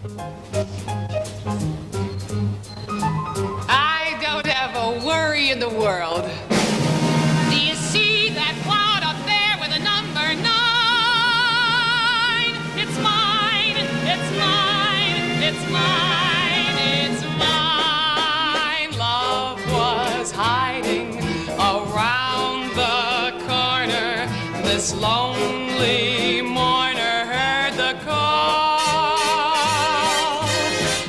I don't have a worry in the world. Do you see that cloud up there with a number 9? It's mine, it's mine, it's mine, it's mine. Love was hiding around the corner. This lonely mourner heard the call.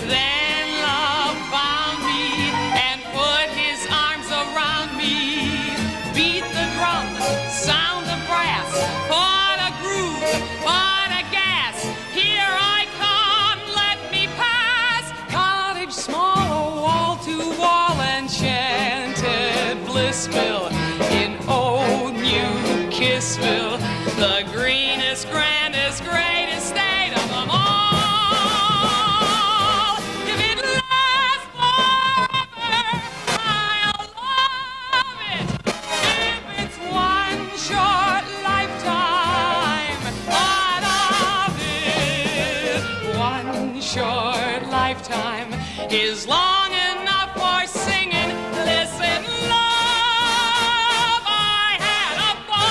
Then love found me and put his arms around me. Beat the drum, sound the brass. What a groove, what a gas. Here I come, let me pass. Cottage small, wall to wall, enchanted Blissville. In old New Kissville, the greenest, grandest, greatest state of them all. If it lasts forever, I'll love it. If it's one short lifetime, what of it? One short lifetime is long enough for singing. Listen, love, I had a ball.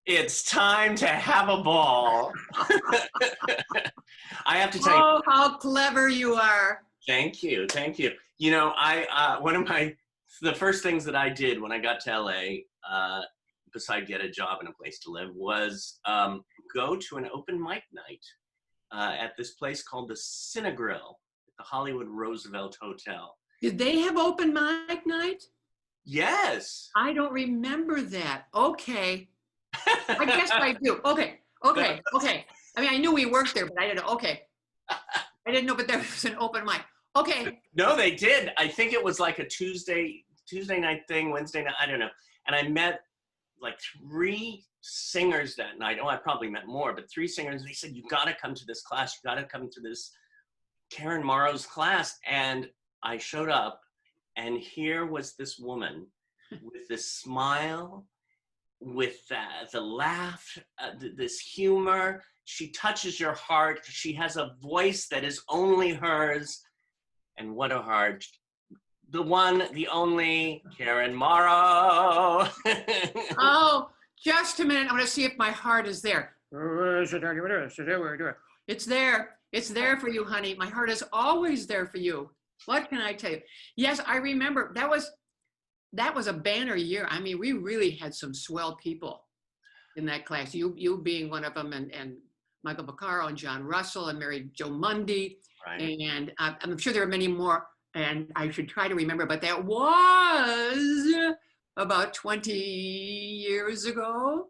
It's time to have a ball. I have to tell you, Oh, how clever you are. thank you, thank you. You know, the first things that I did when I got to LA, besides get a job and a place to live, was go to an open mic night at this place called the Cinegrill at the Hollywood Roosevelt Hotel. Did they have open mic night? Yes. I don't remember that. Okay. I guess I do. Okay. I mean, I knew we worked there, but I didn't know. Okay. I didn't know, but there was an open mic. Okay. No, they did. I think it was like a Tuesday night thing, Wednesday night, I don't know. And I met like 3 singers that night. Oh, I probably met more, but 3 singers. They said, you got to come to this class. You got to come to this Karen Morrow's class. And I showed up, and here was this woman with this smile, with the laugh, this humor. She touches your heart. She has a voice that is only hers. And what a heart. The one, the only, Karen Morrow. Oh, just a minute. I'm going to see if my heart is there. It's there. It's there for you, honey. My heart is always there for you. What can I tell you? Yes, I remember. That was a banner year. I mean, we really had some swell people in that class. You being one of them, and Michael Vaccaro and John Russell and Mary Jo Mundy. Right. And I'm sure there are many more, and I should try to remember, but that was about 20 years ago.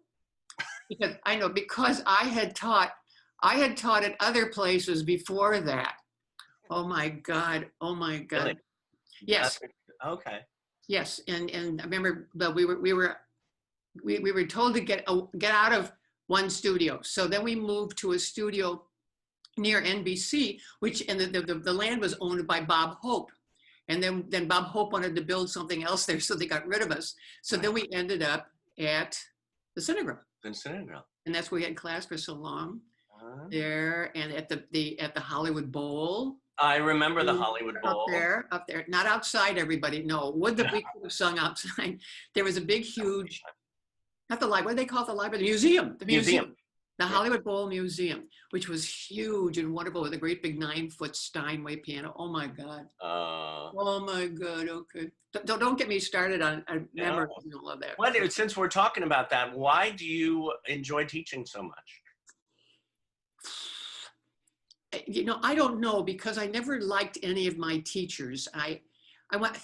Because I know, because I had taught at other places before that. Oh my God. Really? Yes. Okay. Yes. And I remember that we were told to get out of one studio. So then we moved to a studio near NBC, and the land was owned by Bob Hope. And then Bob Hope wanted to build something else there, so they got rid of us. So then we ended up at the Cinegrill. And that's where we had class for so long. There, and at the Hollywood Bowl. I remember the Hollywood Bowl. Up there, not outside, everybody. No, would that we could have sung outside. There was a big, huge, not the library, what do they call it, the library? The museum. The museum. The Hollywood Bowl Museum, which was huge and wonderful, with a great big 9-foot Steinway piano. Oh my God. Oh my God. Okay. Don't get me started on. I never love that. Well, since we're talking about that, why do you enjoy teaching so much? You know, I don't know, because I never liked any of my teachers.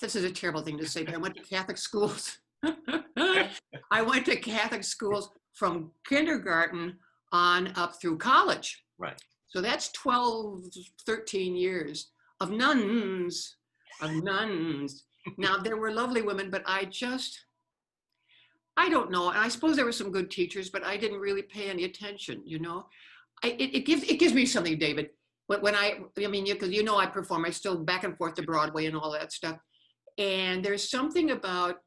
This is a terrible thing to say, but I went to Catholic schools. I went to Catholic schools from kindergarten on up through college. Right. So that's 12, 13 years of nuns. Now, there were lovely women, but I don't know. And I suppose there were some good teachers, but I didn't really pay any attention, you know. It gives me something, David. when I mean, because I perform, I still back and forth to Broadway and all that stuff. And there's something about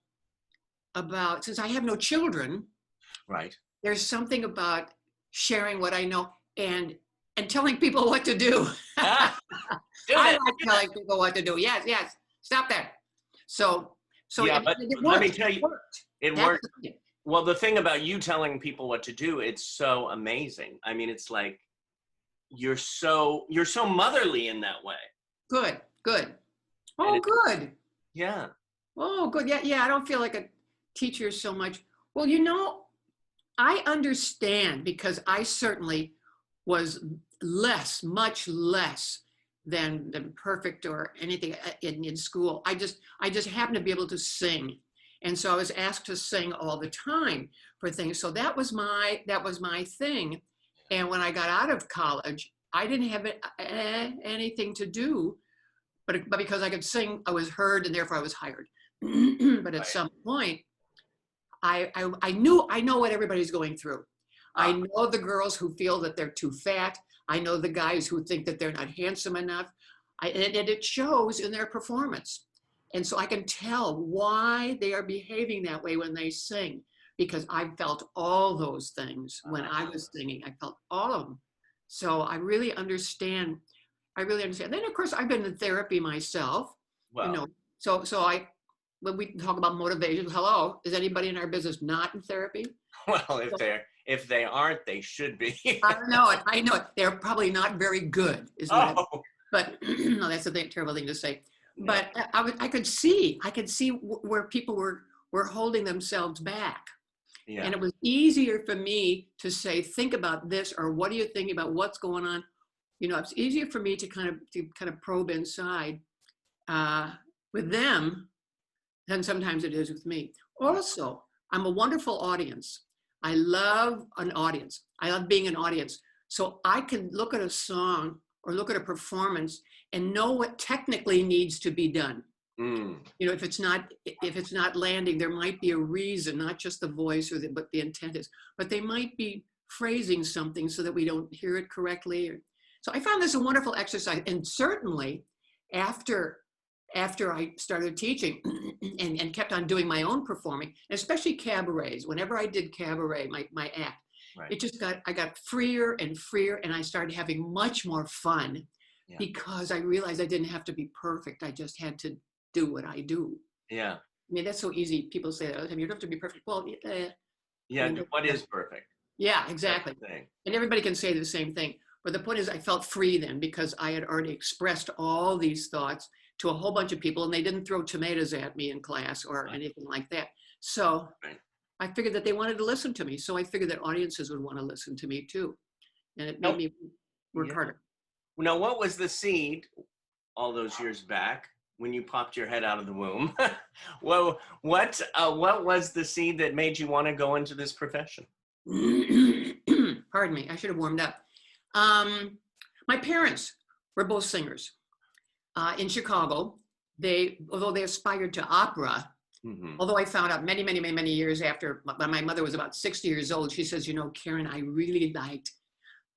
since I have no children, Right. there's something about sharing what I know and telling people what to do. I like telling people what to do. Yes, yes. Stop that. So yeah, it but worked. let me tell you, it That's worked. Well, the thing about you telling people what to do, it's so amazing. I mean, it's like you're so motherly in that way. Good. Oh, good. Yeah. Oh, good. Yeah. I don't feel like a teacher so much. Well, I understand because I certainly was much less than perfect or anything in school. I just happened to be able to sing. And so I was asked to sing all the time for things. So that was my thing. And when I got out of college, I didn't have anything to do, but because I could sing, I was heard and therefore I was hired. But at some point, I know what everybody's going through. I know the girls who feel that they're too fat. I know the guys who think that they're not handsome enough. And it shows in their performance. And so I can tell why they are behaving that way when they sing, because I felt all those things when I was singing. I felt all of them. So I really understand. Then of course I've been in therapy myself. Well, so when we talk about motivation, hello, is anybody in our business not in therapy? well, if they aren't, they should be. I know it. They're probably not very good, but no, that's a terrible thing to say. But I could see where people were holding themselves back. Yeah. And it was easier for me to say, think about this, or what are you thinking about? What's going on? It's easier for me to kind of probe inside with them than sometimes it is with me. Also, I'm a wonderful audience. I love an audience. I love being an audience. So I can look at a song or look at a performance and know what technically needs to be done. If it's not landing, there might be a reason, not just the voice but the intent is, but they might be phrasing something so that we don't hear it correctly. So I found this a wonderful exercise. And certainly after I started teaching and kept on doing my own performing, especially cabarets, whenever I did cabaret, my act, right. I got freer and freer, and I started having much more fun because I realized I didn't have to be perfect. I just had to do what I do. Yeah. I mean, that's so easy. People say that all the time, you don't have to be perfect. Well, what is perfect? Yeah, exactly. And everybody can say the same thing. But the point is, I felt free then because I had already expressed all these thoughts to a whole bunch of people, and they didn't throw tomatoes at me in class or anything like that. So I figured that they wanted to listen to me. So I figured that audiences would want to listen to me too. And it made me work harder. Now, what was the seed all those years back when you popped your head out of the womb? Well, what was the seed that made you want to go into this profession? Pardon me, I should have warmed up. My parents were both singers. In Chicago, although they aspired to opera, although I found out many, many, many, many years after, when my mother was about 60 years old, she says, Karen, I really liked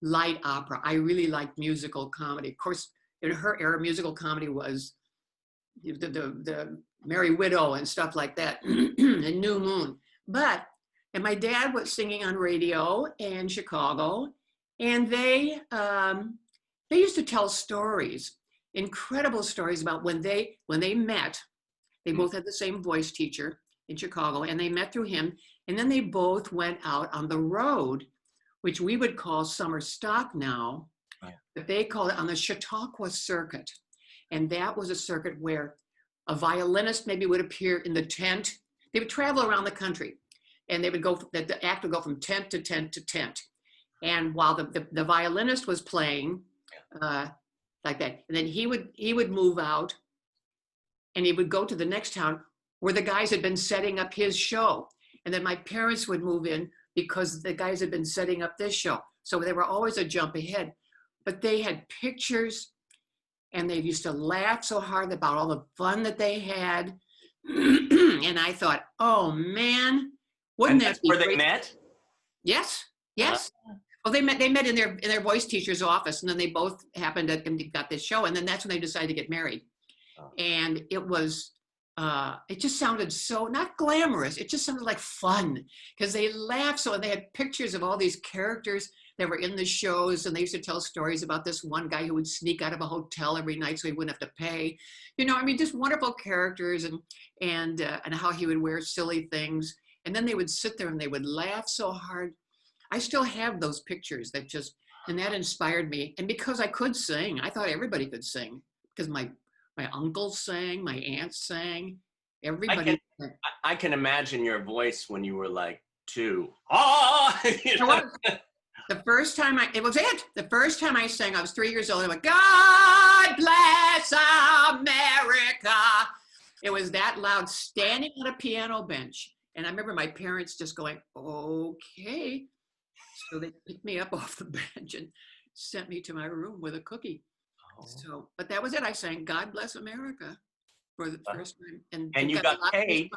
light opera. I really liked musical comedy. Of course, in her era, musical comedy was the Merry Widow and stuff like that, and New Moon. And my dad was singing on radio in Chicago, and they used to tell stories, incredible stories about when they met. They both had the same voice teacher in Chicago, and they met through him. And then they both went out on the road, which we would call summer stock now, but they called it on the Chautauqua circuit. And that was a circuit where a violinist maybe would appear in the tent. They would travel around the country, and they would the act would go from tent to tent to tent. And while the violinist was playing like that, and then he would move out, and he would go to the next town where the guys had been setting up his show. And then my parents would move in because the guys had been setting up this show. So they were always a jump ahead. But they had pictures, and they used to laugh so hard about all the fun that they had. And I thought, oh man, wouldn't that be where great? They met? Yes. Oh, they met in their voice teacher's office, and then they both happened to and got this show, and then that's when they decided to get married. Oh. And it just sounded so not glamorous. It just sounded like fun because they laughed so, and they had pictures of all these characters that were in the shows, and they used to tell stories about this one guy who would sneak out of a hotel every night so he wouldn't have to pay. You know, I mean, just wonderful characters, and how he would wear silly things, and then they would sit there and they would laugh so hard. I still have those pictures and that inspired me. And because I could sing, I thought everybody could sing because my uncles sang, my aunts sang, everybody. I can imagine your voice when you were like 2. Oh, you know? The first time the first time I sang, I was 3 years old. I went, God bless America. It was that loud, standing on a piano bench. And I remember my parents just going, okay. So they picked me up off the bench and sent me to my room with a cookie. Oh. So, but that was it. I sang God Bless America for the first time. And you got paid.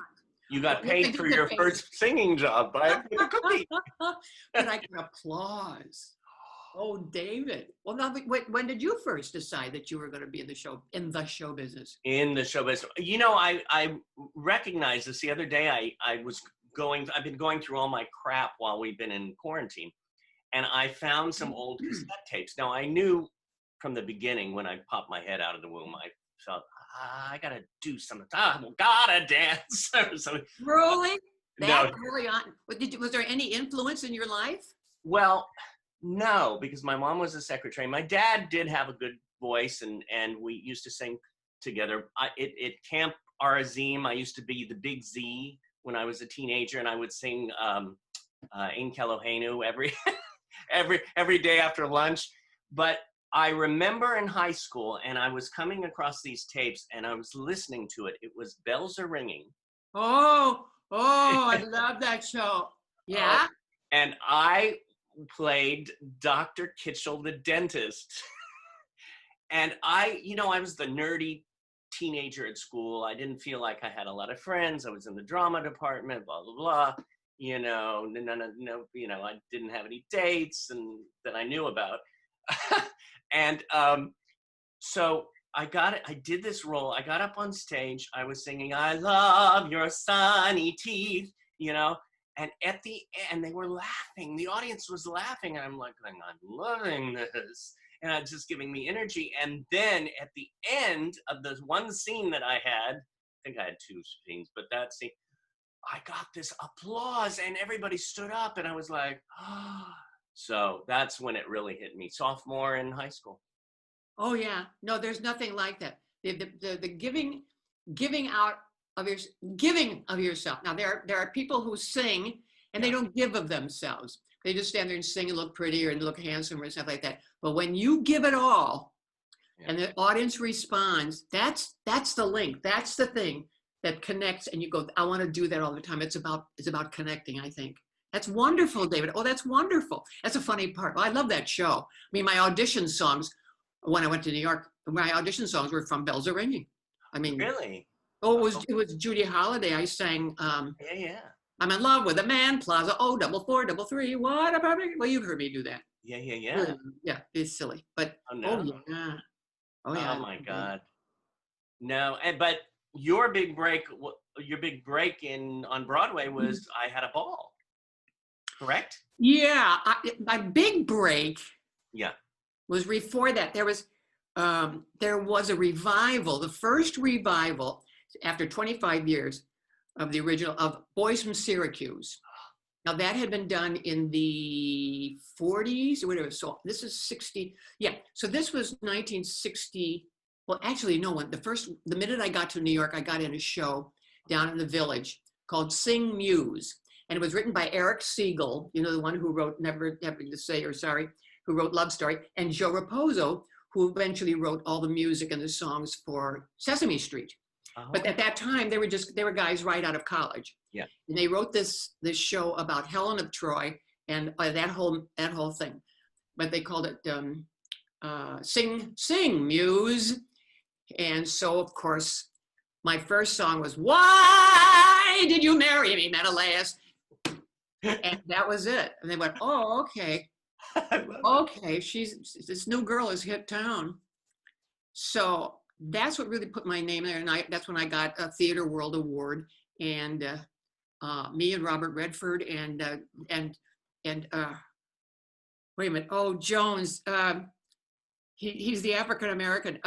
You got paid for your first singing job by a cookie. But I got applause. Oh, David. Well, now, when did you first decide that you were going to be in the show business? In the show business. You know, I recognized this the other day. I've been going through all my crap while we've been in quarantine, and I found some old cassette tapes. Now, I knew from the beginning when I popped my head out of the womb, I felt, I gotta do something. Gotta dance or something. Really? No. Early on. Was there any influence in your life? Well, no, because my mom was a secretary. My dad did have a good voice, and we used to sing together. At Camp Arazim, I used to be the Big Z when I was a teenager, and I would sing In Kelohenu every day after lunch. But I remember in high school, and I was coming across these tapes, and I was listening to it. It was Bells Are Ringing. Oh, I love that show. Yeah. And I played Dr. Kitchell, the dentist. And I was the nerdy teenager at school. I didn't feel like I had a lot of friends. I was in the drama department, blah, blah, blah. No, I didn't have any dates and that I knew about. And so I did this role. I got up on stage. I was singing, I love your sunny teeth, and at the end, they were laughing. The audience was laughing. And I'm like, I'm loving this. And it's just giving me energy. And then at the end of the one scene that I had, I think I had 2 scenes, but that scene, I got this applause and everybody stood up and I was like, oh. So that's when it really hit me, sophomore in high school. Oh yeah, no, there's nothing like that. The giving of yourself. Now there are people who sing and they don't give of themselves. They just stand there and sing and look prettier and look handsomer and stuff like that. But when you give it all, and the audience responds, that's the link. That's the thing that connects. And you go, I want to do that all the time. It's about connecting, I think. That's wonderful, David. Oh, that's wonderful. That's a funny part. Well, I love that show. I mean, my audition songs, when I went to New York, my audition songs were from Bells Are Ringing. I mean, really? Oh, it was Judy Holliday. I sang. Yeah. I'm in love with a man. Plaza. Oh, 443. What about me? Well, you've heard me do that. Yeah. Yeah, it's silly, but yeah. Oh yeah. Oh my God. No, but your big break on Broadway was I Had a Ball. Correct? Yeah, my big break. Yeah. Was before that. There was a revival, the first revival after 25 years of the original of Boys from Syracuse. Now that had been done in the 40s or whatever. So this is 60. Yeah. So this was 1960. Well, actually, no one. The minute I got to New York, I got in a show down in the Village called Sing Muse. And it was written by Eric Siegel, the one who wrote Never Having to Say or Sorry, who wrote Love Story, and Joe Raposo, who eventually wrote all the music and the songs for Sesame Street. Oh. But at that time, they were guys right out of college. Yeah. And they wrote this show about Helen of Troy and that whole thing. But they called it Sing Muse. And so, of course, my first song was Why Did You Marry Me, Menelaus? And that was it. And they went, oh, okay. I love it. Okay, this new girl has hit town. So that's what really put my name there. And that's when I got a Theater World Award. And me and Robert Redford and wait a minute. Oh, Jones. He's the African American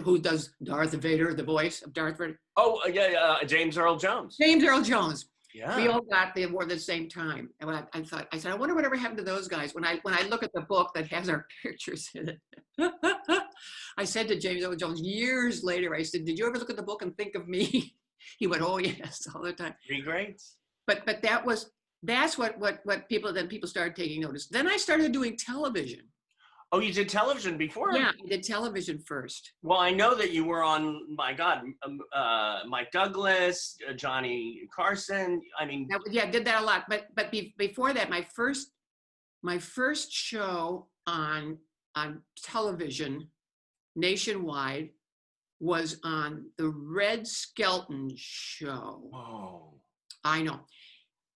who does Darth Vader, the voice of Darth Vader. Oh, yeah, James Earl Jones. James Earl Jones. Yeah. We all got the award at the same time. And I said, I wonder whatever happened to those guys. When I look at the book that has our pictures in it, I said to James Earl Jones years later, I said, did you ever look at the book and think of me? He went, oh yes, all the time. 3 grades. But that's what people started taking notice. Then I started doing television. Oh, you did television before? Yeah, I did television first. Well, I know that you were on, my God, Mike Douglas, Johnny Carson. I mean, I did that a lot. But before that, my first show on television nationwide was on the Red Skelton show. oh, I know,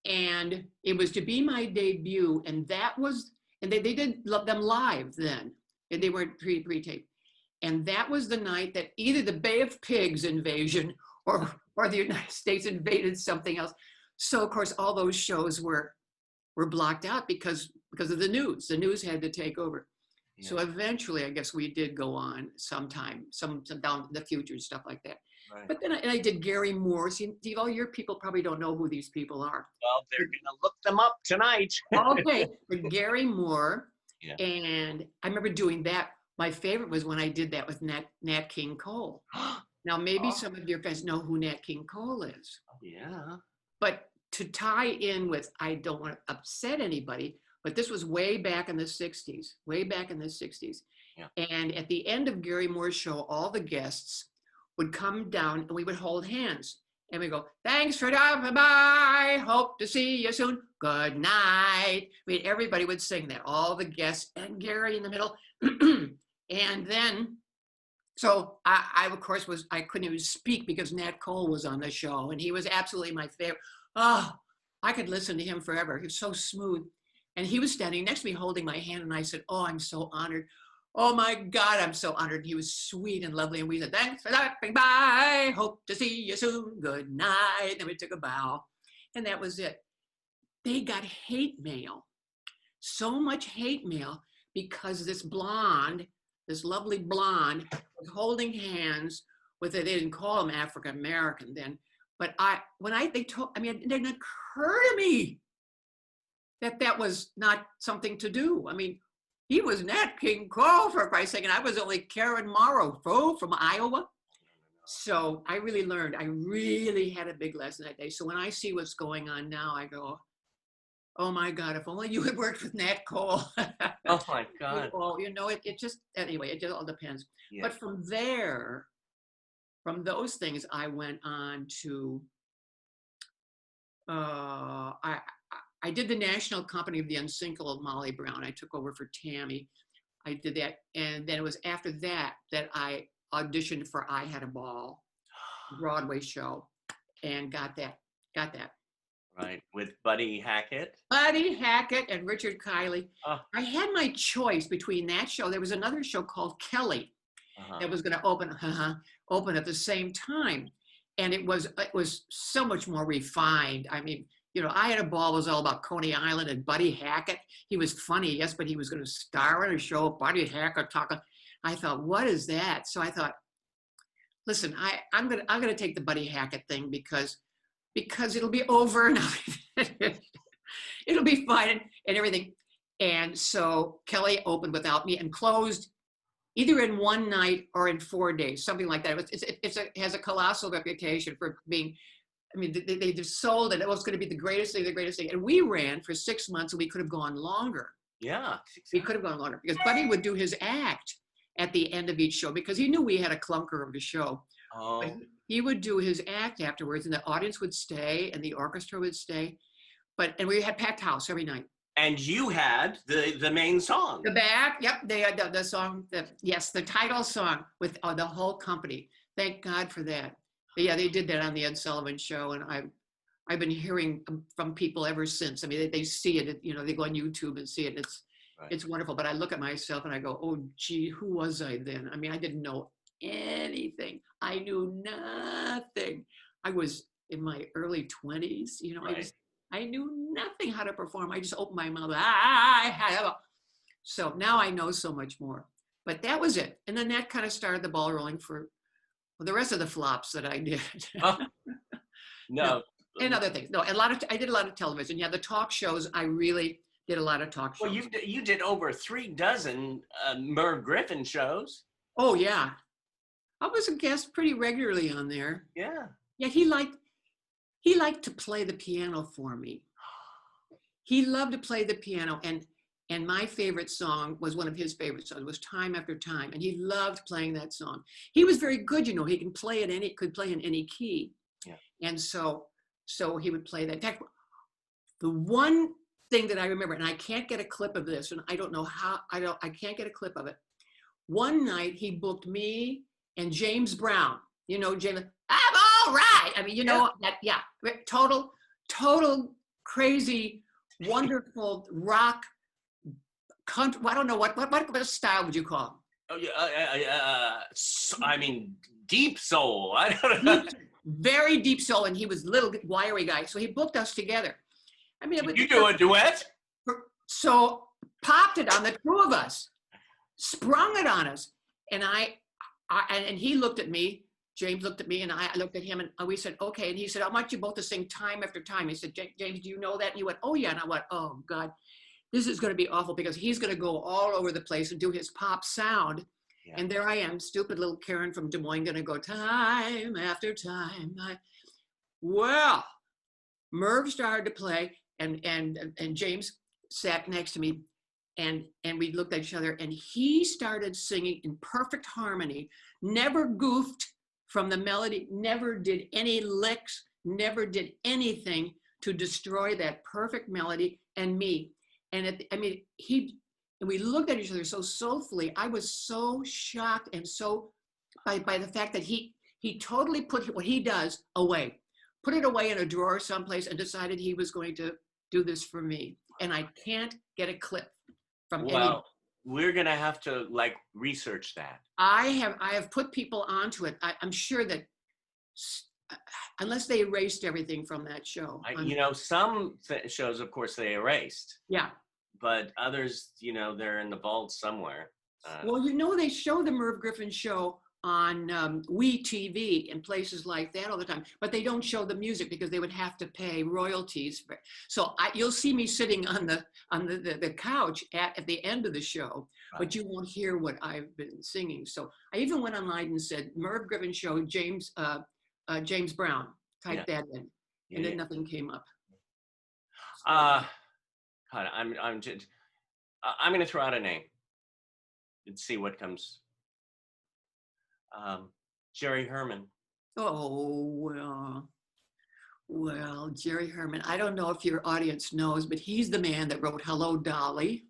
and it was to be my debut, and that was. And they did them live then, and they weren't pre-taped. And that was the night that either the Bay of Pigs invasion or the United States invaded something else. So of course, all those shows were blocked out because of the news. The news had to take over. Yeah. So eventually, I guess we did go on sometime, some down in the future and stuff like that. Right. But then I did Gary Moore. See, all your people probably don't know who these people are. Well, they're going to look them up tonight. Okay, but Gary Moore. Yeah. And I remember doing that. My favorite was when I did that with Nat King Cole. Now, maybe some of your guys know who Nat King Cole is. Oh, yeah. But to tie in with, I don't want to upset anybody, but this was way back in the 60s, Yeah. And at the end of Gary Moore's show, all the guests would come down and we would hold hands and we go, thanks for dropping by. Hope to see you soon. Good night. I mean, everybody would sing that, all the guests and Gary in the middle. And then, so I of course I couldn't even speak because Nat Cole was on the show and he was absolutely my favorite. Oh, I could listen to him forever. He was so smooth. And he was standing next to me holding my hand and I said, oh, I'm so honored. Oh my God, I'm so honored. He was sweet and lovely. And we said, thanks for stopping by. Hope to see you soon. Good night. Then we took a bow. And that was it. They got hate mail. So much hate mail because this lovely blonde was holding hands with, they didn't call him African American then. But it didn't occur to me that was not something to do. I mean, he was Nat King Cole, for Christ's sake, and I was only Karen Morrow from Iowa. So I really learned. I really had a big lesson that day. So when I see what's going on now, I go, oh my God, if only you had worked with Nat Cole. Oh my God. Well, it just all depends. Yeah. But from those things, I went on to, I did the National Company of the Unsinkable Molly Brown. I took over for Tammy. I did that. And then it was after that I auditioned for I Had a Ball, Broadway show, and got that. Right, with Buddy Hackett. Buddy Hackett and Richard Kiley. I had my choice between that show. There was another show called Kelly that was going to open at the same time. And it was so much more refined. I mean, I Had a Ball was all about Coney Island and Buddy Hackett. He was funny, yes, but he was going to star in a show, Buddy Hackett talking. I thought, what is that? So I thought, listen, I'm gonna take the Buddy Hackett thing because it'll be over and it'll be fine and everything. And so Kelly opened without me and closed either in one night or in 4 days, something like that. It has a colossal reputation for being. I mean, they just sold it. It was going to be the greatest thing. And we ran for 6 months and we could have gone longer. Yeah. Exactly. We could have gone longer because Buddy would do his act at the end of each show because he knew we had a clunker of the show. Oh. But he would do his act afterwards and the audience would stay and the orchestra would stay. And we had packed house every night. And you had the main song. The back, yep. They had the song, the title song with the whole company. Thank God for that. But yeah, they did that on the Ed Sullivan Show, and I've been hearing from people ever since. I mean, they see it. They go on YouTube and see it. It's It's wonderful. But I look at myself and I go, oh, gee, who was I then? I mean, I didn't know anything. I knew nothing. I was in my early 20s. You know, Right. I knew nothing how to perform. I just opened my mouth. I have a. So now I know so much more. But that was it. And then that kind of started the ball rolling for the rest of the flops that I did. Oh, no. And other things. No, I did a lot of television. Yeah, the talk shows, I really did a lot of talk shows. Well, you did over 36 Merv Griffin shows. Oh, yeah. I was a guest pretty regularly on there. Yeah. Yeah, he liked to play the piano for me. He loved to play the piano, and my favorite song was one of his favorite songs. It was Time After Time, and he loved playing that song. He was very good, you know. He could play in any key. Yeah. And so he would play that. In fact, the one thing that I remember, and I can't get a clip of this, and I don't know how, I can't get a clip of it. One night he booked me and James Brown. You know, James, I'm all right. I mean, you know, total crazy, wonderful rock country. I don't know what style would you call him? Oh yeah. I mean, deep soul. I don't know. Very deep soul, and he was a little wiry guy, so he booked us together. I mean, you do a duet? So popped it on the two of us, sprung it on us, and and he looked at me. James looked at me, and I looked at him, and we said, okay. And he said, I want you both to sing Time After Time. He said, James, do you know that? And he went, oh yeah. And I went, oh God, this is going to be awful because he's going to go all over the place and do his pop sound. Yeah. And there I am, stupid little Karen from Des Moines, going to go time after time. Well, Merv started to play, and James sat next to me, and we looked at each other, and he started singing in perfect harmony, never goofed from the melody, never did any licks, never did anything to destroy that perfect melody and me. And we looked at each other so soulfully. I was so shocked and so by the fact that he totally put what he does away, put it away in a drawer someplace, and decided he was going to do this for me. And I can't get a clip from any. We're gonna have to research that. I have put people onto it. I'm sure that unless they erased everything from that show. Some shows, of course, they erased. Yeah. But others, they're in the vault somewhere. Well, they show the Merv Griffin show on WeTV and places like that all the time, but they don't show the music because they would have to pay royalties. So you'll see me sitting on the couch at the end of the show, right, but you won't hear what I've been singing. So I even went online and said Merv Griffin show James Brown, type that in, and then nothing came up. God, I'm going to throw out a name and see what comes. Jerry Herman. Oh, well, Jerry Herman. I don't know if your audience knows, but he's the man that wrote Hello, Dolly.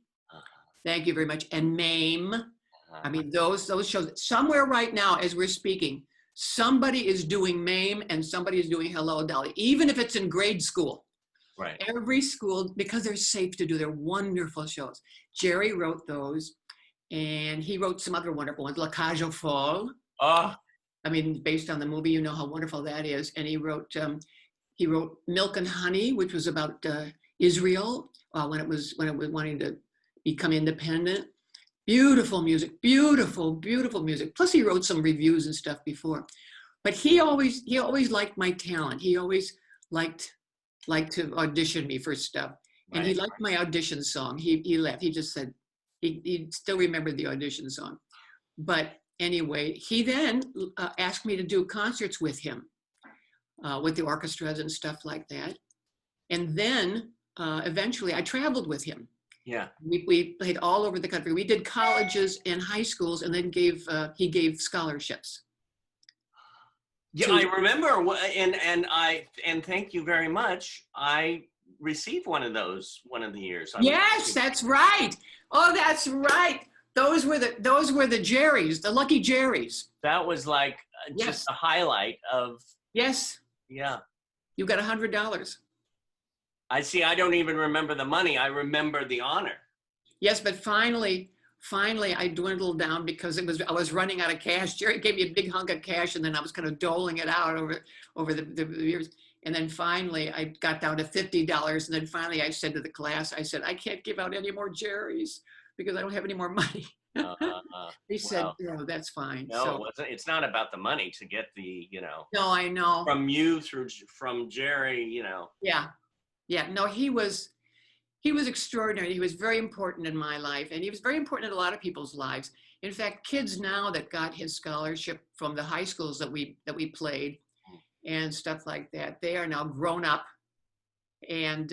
Thank you very much. And Mame. I mean, those shows. Somewhere right now, as we're speaking, somebody is doing Mame and somebody is doing Hello, Dolly, even if it's in grade school. Right. Every school, because they're safe to do, they're wonderful shows. Jerry wrote those, and he wrote some other wonderful ones, La Cage aux Folles. Oh. I mean, based on the movie, you know how wonderful that is. And he wrote Milk and Honey, which was about Israel when it was wanting to become independent. Beautiful music, beautiful music. Plus, he wrote some reviews and stuff before. But he always liked my talent. He always liked to audition me for stuff. And right. He liked my audition song. He left. He just said he still remembered the audition song. But anyway, he then asked me to do concerts with him, with the orchestras and stuff like that. And then eventually I traveled with him. Yeah. We played all over the country. We did colleges and high schools, and then he gave scholarships. Yeah, I remember, and thank you very much. I received one of those one of the years. Yes, that's right. Oh, that's right. Those were the Jerrys, the lucky Jerrys. That was just a highlight of. Yes. Yeah. You got $100. I see. I don't even remember the money. I remember the honor. Yes, but finally I dwindled down because I was running out of cash. Jerry gave me a big hunk of cash, and then I was kind of doling it out over the years. And then finally I got down to $50. And then finally I said to the class, I said, I can't give out any more Jerry's because I don't have any more money. They said, Well, no, that's fine. no, So, it's not about the money to get the, no, I know. from Jerry, Yeah. Yeah. No, he was extraordinary. He was very important in my life, and he was very important in a lot of people's lives. In fact, kids now that got his scholarship from the high schools that we played and stuff like that, they are now grown up, and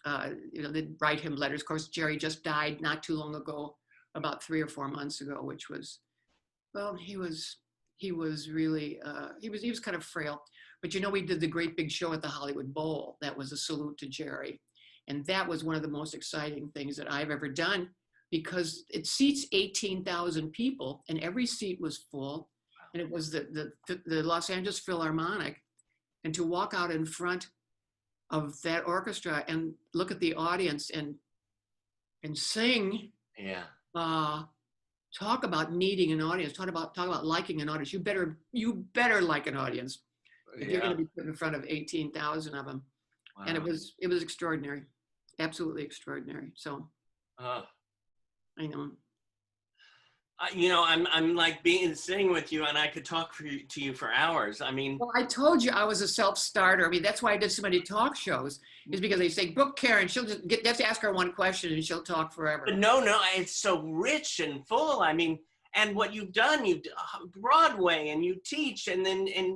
they write him letters. Of course, Jerry just died not too long ago, about 3 or 4 months ago, which was, well, he was really he was kind of frail. But we did the great big show at the Hollywood Bowl. That was a salute to Jerry. And that was one of the most exciting things that I've ever done, because it seats 18,000 people and every seat was full. And it was the Los Angeles Philharmonic. And to walk out in front of that orchestra and look at the audience and sing, yeah. Talk about needing an audience, talk about liking an audience. You better like an audience if you're going to be put in front of 18,000 of them. Wow. And it was extraordinary. Absolutely extraordinary. So I know. I'm like sitting with you, and I could talk to you for hours. I mean, well, I told you I was a self-starter. I mean, that's why I did so many talk shows, is because they say, book Karen, she'll just ask her one question and she'll talk forever. But no, it's so rich and full. I mean, and what you've done, Broadway, and you teach, and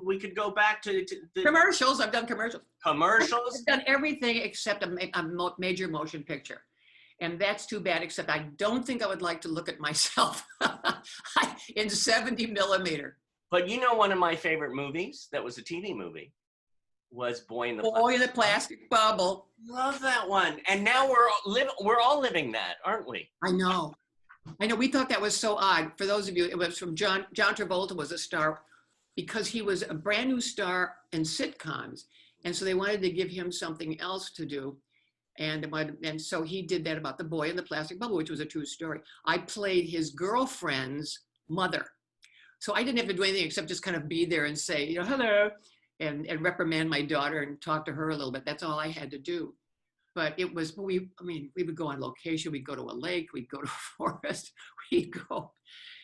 we could go back to the commercials. I've done commercials. Commercials? I've done everything except a major motion picture. And that's too bad, except I don't think I would like to look at myself in 70 millimeter. But one of my favorite movies that was a TV movie was Boy in the Plastic Bubble. Love that one. And now we're all living that, aren't we? I know. We thought that was so odd. For those of you, it was from John Travolta was a star because he was a brand new star in sitcoms. And so they wanted to give him something else to do. And so he did that about The Boy in the Plastic Bubble, which was a true story. I played his girlfriend's mother. So I didn't have to do anything except just kind of be there and say, hello, and reprimand my daughter and talk to her a little bit. That's all I had to do. But it was, we would go on location. We'd go to a lake. We'd go to a forest. We'd go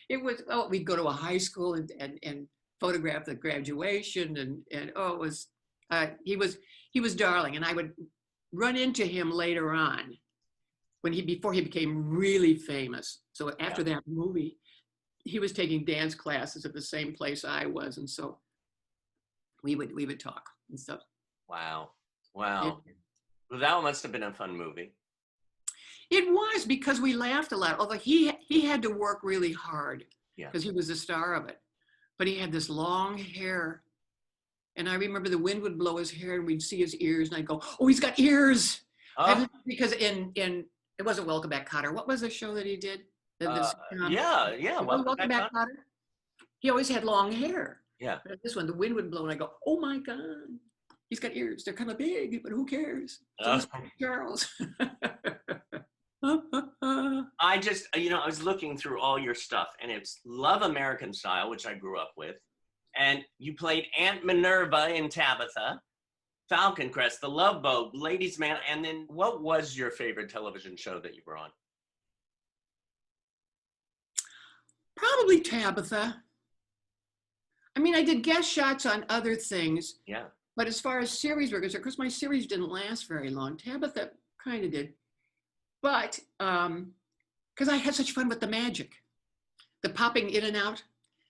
to a high school and photograph the graduation. And it was, he was darling. And I would run into him later on before he became really famous. So after that movie, he was taking dance classes at the same place I was. And so we would talk and stuff. Wow. Well, that must have been a fun movie. It was, because we laughed a lot, although he had to work really hard because he was the star of it. But he had this long hair. And I remember the wind would blow his hair and we'd see his ears, and I'd go, oh, he's got ears. Because in it wasn't Welcome Back, Kotter. What was the show that he did? Welcome Back, Kotter. He always had long hair. Yeah. But this one, the wind would blow and I go, oh my God, he's got ears. They're kind of big, but who cares? Charles. I was looking through all your stuff, and it's Love American Style, which I grew up with. And you played Aunt Minerva in Tabitha, Falcon Crest, The Love Boat, Ladies Man. And then what was your favorite television show that you were on? Probably Tabitha. I mean, I did guest shots on other things. Yeah. But as far as series were concerned, because my series didn't last very long, Tabitha kind of did. But because I had such fun with the magic, the popping in and out.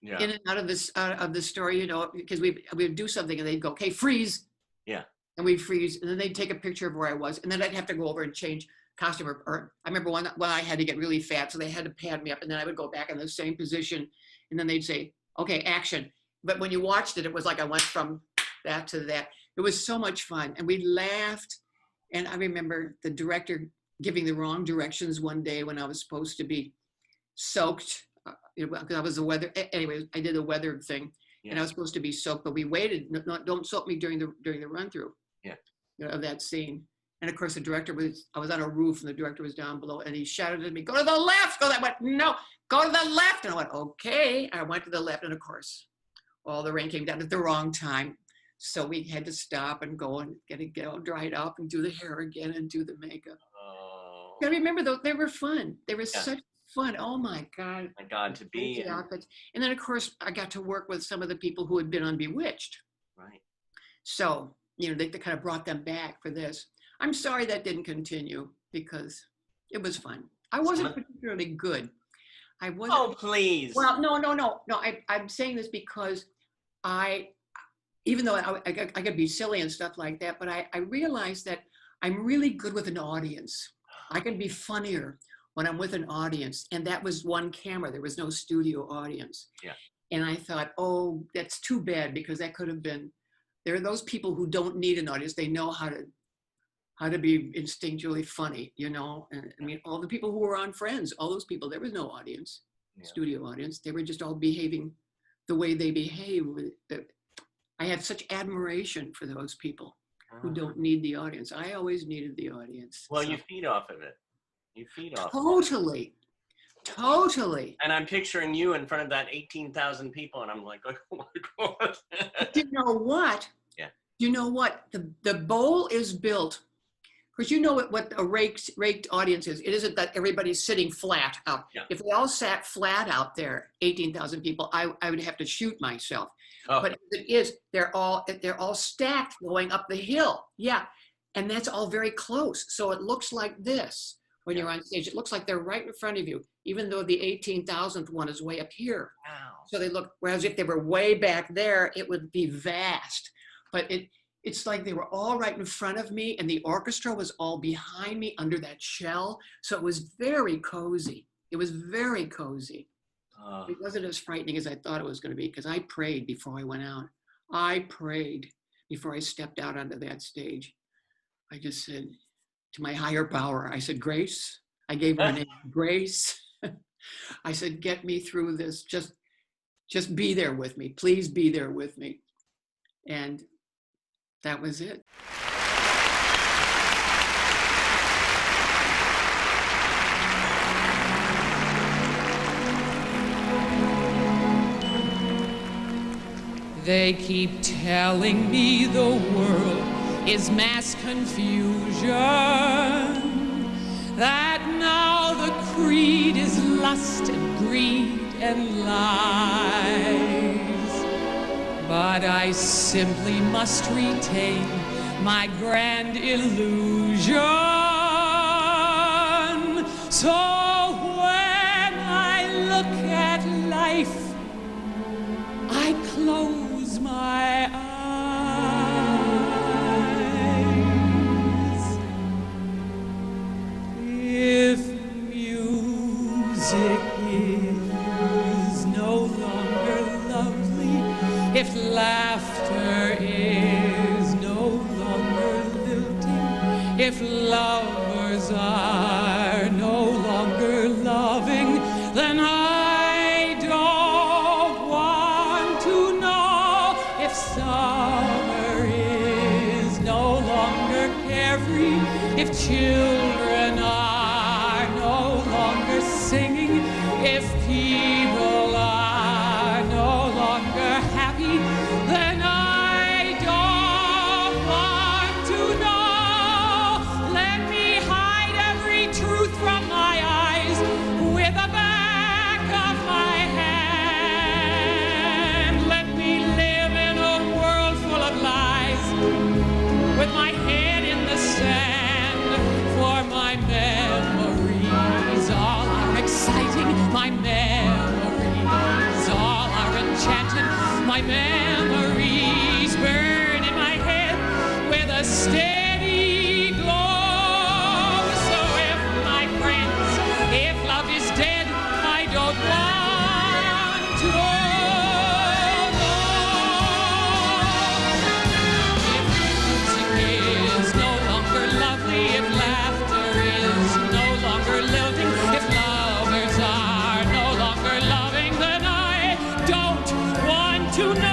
Yeah. In and out of this of the story, because we would do something and they'd go, okay, freeze. Yeah. And we'd freeze, and then they'd take a picture of where I was, and then I'd have to go over and change costume. Or I remember when I had to get really fat, so they had to pad me up, and then I would go back in the same position, and then they'd say, okay, action. But when you watched it, it was like I went from that to that. It was so much fun, and we laughed. And I remember the director giving the wrong directions one day when I was supposed to be soaked. Because I was the weather. Anyway, I did a weather thing, and I was supposed to be soaked, but we waited. Don't soak me during the run through. Yeah. Of that scene, And of course, I was on a roof and the director was down below and he shouted at me, go to the left. I went, no, go to the left. And I went, okay. And I went to the left. And of course, all the rain came down at the wrong time. So we had to stop and go and get all dried up and do the hair again and do the makeup. Oh. I remember those, they were fun. They were Yeah. such fun. Oh my God. My God, to be in. Outfits. And then of course, I got to work with some of the people who had been on Bewitched. Right. So, they kind of brought them back for this. I'm sorry that didn't continue because it was fun. I wasn't particularly good. I wasn't. Oh, please. Well, no. I'm saying this because even though I could be silly and stuff like that, but I realized that I'm really good with an audience. I can be funnier when I'm with an audience. And that was one camera. There was no studio audience. Yeah. And I thought, oh, that's too bad because that could have been, there are those people who don't need an audience. They know how to be instinctually funny, And I mean, all the people who were on Friends, all those people, there was no audience, studio audience. They were just all behaving the way they behave. I had such admiration for those people who don't need the audience. I always needed the audience. Well, you feed off of it. You feed off. Totally. And I'm picturing you in front of that 18,000 people, and I'm like, oh my God. You know what? Yeah. You know what? The bowl is built, because you know what a raked audience is. It isn't that everybody's sitting flat out. Yeah. If they all sat flat out there, 18,000 people, I would have to shoot myself. Oh. But as it is, they're all stacked going up the hill. Yeah. And that's all very close. So it looks like this when you're on stage. It looks like they're right in front of you, even though the 18,000th one is way up here. Wow. So they look, whereas if they were way back there, it would be vast. But it's like they were all right in front of me and the orchestra was all behind me under that shell. So it was very cozy. It was very cozy. It wasn't as frightening as I thought it was going to be because I prayed before I went out. I prayed before I stepped out onto that stage. I just said to my higher power, I said, Grace. I gave her a name, Grace. I said, get me through this. Just be there with me. Please be there with me. And that was it. They keep telling me the world is mass confusion, that now the creed is lust and greed and lies. But I simply must retain my grand illusion. So when I look at life, I close my eyes. If music is no longer lovely, if laughter is no longer lilting, if lovers are no longer loving, then I don't want to know if summer is no longer carefree, if children are no longer singing, if people are no longer happy, then I don't want to know. Let me hide every truth from my eyes with the back of my hand. Let me live in a world full of lies with my head in the sand, for my memories all are exciting, my memories all are enchanting, my memories burn in my head with a steady glow. So if my friends, if love is dead, I don't want to know. If music is no longer lovely, if laughter is no longer lilting, if lovers are no longer loving, then I don't want to know.